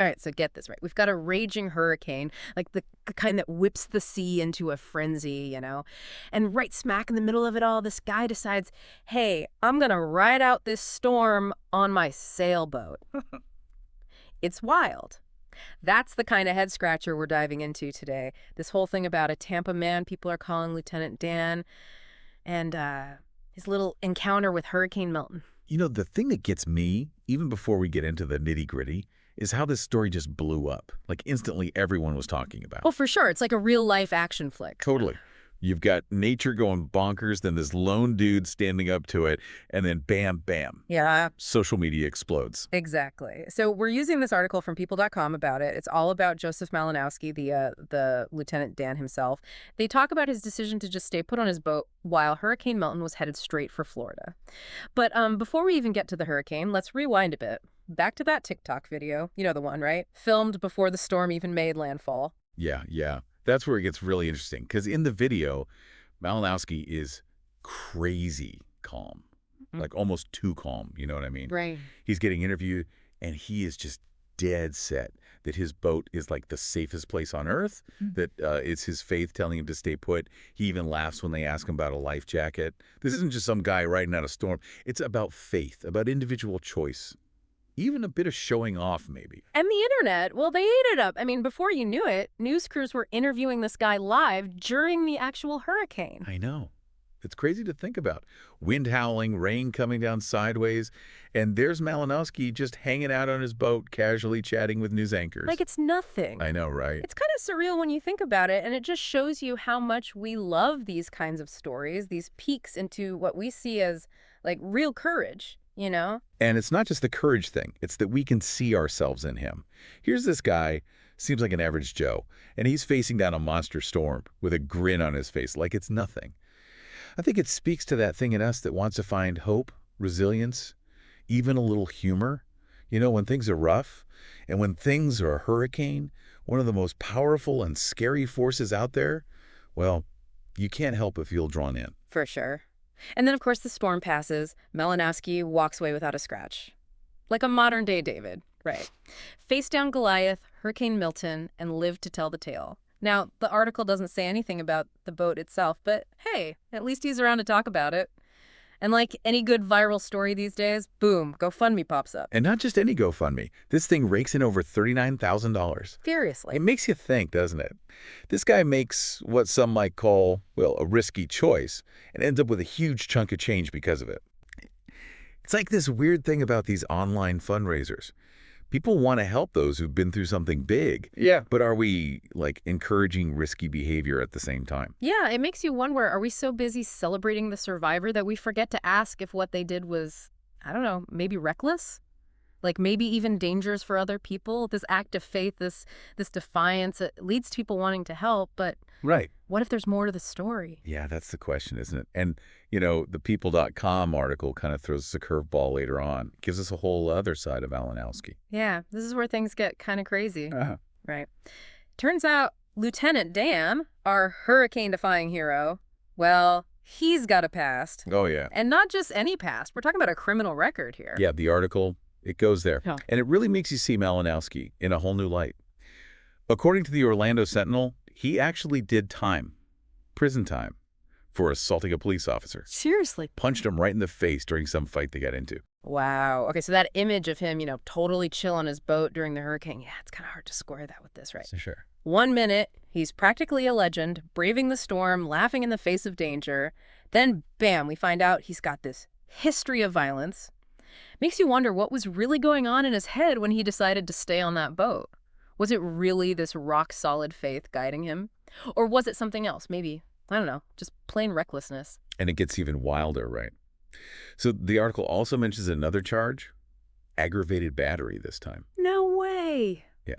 All right, so get this right. We've got a raging hurricane, like the kind that whips the sea into a frenzy, And right smack in the middle of it all, this guy decides, hey, I'm going to ride out this storm on my sailboat. It's wild. That's the kind of head scratcher we're diving into today. This whole thing about a Tampa man people are calling Lieutenant Dan and his little encounter with Hurricane Milton. The thing that gets me, even before we get into the nitty-gritty, is how this story just blew up. Like, instantly, everyone was talking about it. Oh, for sure. It's like a real-life action flick. Totally. You've got nature going bonkers, then this lone dude standing up to it, and then bam, bam. Yeah. Social media explodes. Exactly. So we're using this article from people.com about it. It's all about Joseph Malinowski, the Lieutenant Dan himself. They talk about his decision to just stay put on his boat while Hurricane Milton was headed straight for Florida. But before we even get to the hurricane, let's rewind a bit. Back to that TikTok video. You know the one, right? Filmed before the storm even made landfall. Yeah. That's where it gets really interesting, because in the video, Malinowski is crazy calm, like almost too calm, you know what I mean? Right. He's getting interviewed, and he is just dead set that his boat is like the safest place on earth, that it's his faith telling him to stay put. He even laughs when they ask him about a life jacket. This isn't just some guy riding out a storm. It's about faith, about individual choice. Even a bit of showing off, maybe. And the internet, well, they ate it up. I mean, before you knew it, news crews were interviewing this guy live during the actual hurricane. I know. It's crazy to think about. Wind howling, rain coming down sideways, and there's Malinowski just hanging out on his boat, casually chatting with news anchors. Like it's nothing. I know, right? It's kind of surreal when you think about it, and it just shows you how much we love these kinds of stories, these peeks into what we see as, like, real courage. And it's not just the courage thing. It's that we can see ourselves in him. Here's this guy, seems like an average Joe, and he's facing down a monster storm with a grin on his face like it's nothing. I think it speaks to that thing in us that wants to find hope, resilience, even a little humor. When things are rough, and when things are a hurricane, one of the most powerful and scary forces out there, well, you can't help but feel drawn in. For sure. And then, of course, the storm passes. Malinowski walks away without a scratch. Like a modern-day David, right? Faced down Goliath, Hurricane Milton, and lived to tell the tale. Now, the article doesn't say anything about the boat itself, but hey, at least he's around to talk about it. And like any good viral story these days, boom, GoFundMe pops up. And not just any GoFundMe. This thing rakes in over $39,000. Seriously. It makes you think, doesn't it? This guy makes what some might call, well, a risky choice, and ends up with a huge chunk of change because of it. It's like this weird thing about these online fundraisers. People want to help those who've been through something big. Yeah. But are we, like, encouraging risky behavior at the same time? Yeah, it makes you wonder, are we so busy celebrating the survivor that we forget to ask if what they did was, I don't know, maybe reckless? Like maybe even dangerous for other people? This act of faith, this defiance, it leads to people wanting to help, but right. What if there's more to the story? Yeah, that's the question, isn't it? And, the people.com article kind of throws us a curveball later on. Gives us a whole other side of Malinowski. Yeah, this is where things get kind of crazy. Right. Turns out Lieutenant Dan, our hurricane-defying hero, well, he's got a past. Oh, yeah. And not just any past. We're talking about a criminal record here. Yeah, the article, it goes there. Yeah. And it really makes you see Malinowski in a whole new light. According to the Orlando Sentinel, he actually did time, prison time, for assaulting a police officer. Seriously? Punched him right in the face during some fight they got into. Wow. Okay, so that image of him, totally chill on his boat during the hurricane, yeah, it's kind of hard to square that with this, right? For sure. 1 minute, he's practically a legend, braving the storm, laughing in the face of danger. Then, bam, we find out he's got this history of violence. Makes you wonder what was really going on in his head when he decided to stay on that boat. Was it really this rock-solid faith guiding him? Or was it something else? Maybe, I don't know, just plain recklessness. And it gets even wilder, right? So the article also mentions another charge, aggravated battery this time. No way. Yeah.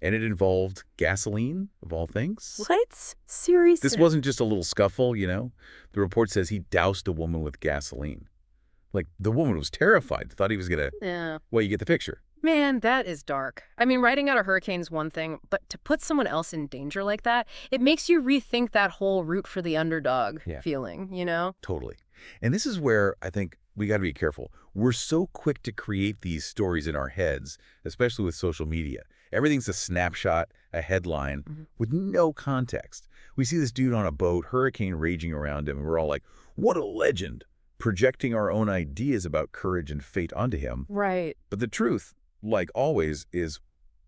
And it involved gasoline, of all things. What? Seriously? This wasn't just a little scuffle, The report says he doused a woman with gasoline. Like, the woman was terrified, thought he was going to... Yeah. Well, you get the picture. Man, that is dark. I mean, riding out a hurricane is one thing, but to put someone else in danger like that, it makes you rethink that whole root for the underdog feeling, Totally. And this is where I think we got to be careful. We're so quick to create these stories in our heads, especially with social media. Everything's a snapshot, a headline, Mhm. with no context. We see this dude on a boat, hurricane raging around him, and we're all like, what a legend, projecting our own ideas about courage and fate onto him. Right. But the truth, like always, is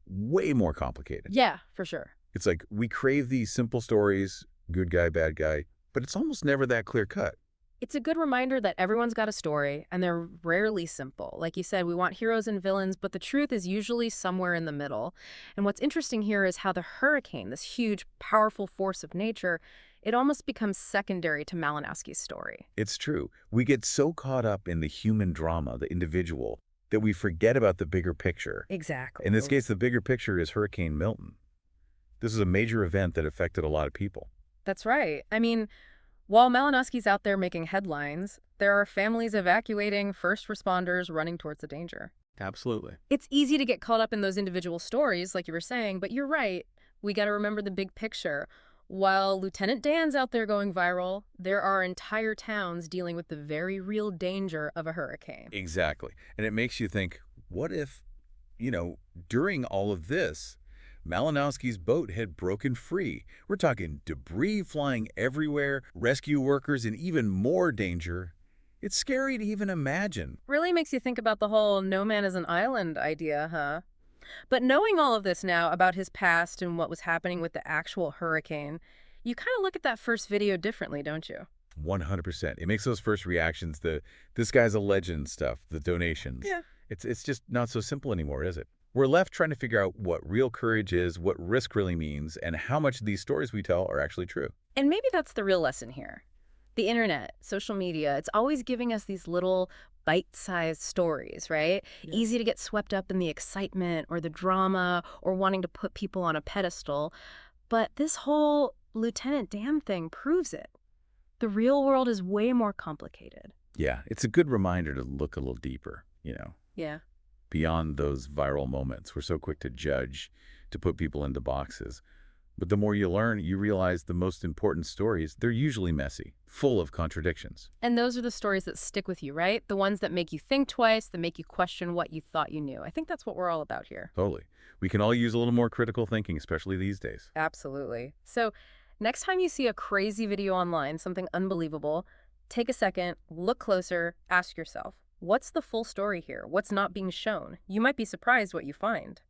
way more complicated. Yeah, for sure. It's like we crave these simple stories, good guy, bad guy, but it's almost never that clear cut. It's a good reminder that everyone's got a story, and they're rarely simple. Like you said, we want heroes and villains, but the truth is usually somewhere in the middle. And what's interesting here is how the hurricane, this huge, powerful force of nature, it almost becomes secondary to Malinowski's story. It's true. We get so caught up in the human drama, the individual, that we forget about the bigger picture. Exactly. In this case, the bigger picture is Hurricane Milton. This is a major event that affected a lot of people. That's right. I mean, while Malinowski's out there making headlines, there are families evacuating, first responders running towards the danger. Absolutely. It's easy to get caught up in those individual stories, like you were saying, but you're right. We got to remember the big picture. While Lieutenant Dan's out there going viral, there are entire towns dealing with the very real danger of a hurricane. Exactly. And it makes you think, what if, during all of this, Malinowski's boat had broken free? We're talking debris flying everywhere, rescue workers in even more danger. It's scary to even imagine. Really makes you think about the whole no man is an island idea, huh? But knowing all of this now about his past and what was happening with the actual hurricane, you kind of look at that first video differently, don't you? 100%. It makes those first reactions, this guy's a legend stuff, the donations. Yeah. It's just not so simple anymore, is it? We're left trying to figure out what real courage is, what risk really means, and how much of these stories we tell are actually true. And maybe that's the real lesson here. The internet, social media, it's always giving us these little bite-sized stories, right? Yeah. Easy to get swept up in the excitement or the drama or wanting to put people on a pedestal. But this whole Lieutenant Dan thing proves it. The real world is way more complicated. Yeah, it's a good reminder to look a little deeper, Yeah. beyond those viral moments. We're so quick to judge, to put people into boxes. But the more you learn, you realize the most important stories, they're usually messy, full of contradictions. And those are the stories that stick with you, right? The ones that make you think twice, that make you question what you thought you knew. I think that's what we're all about here. Totally. We can all use a little more critical thinking, especially these days. Absolutely. So next time you see a crazy video online, something unbelievable, take a second, look closer, ask yourself, what's the full story here? What's not being shown? You might be surprised what you find.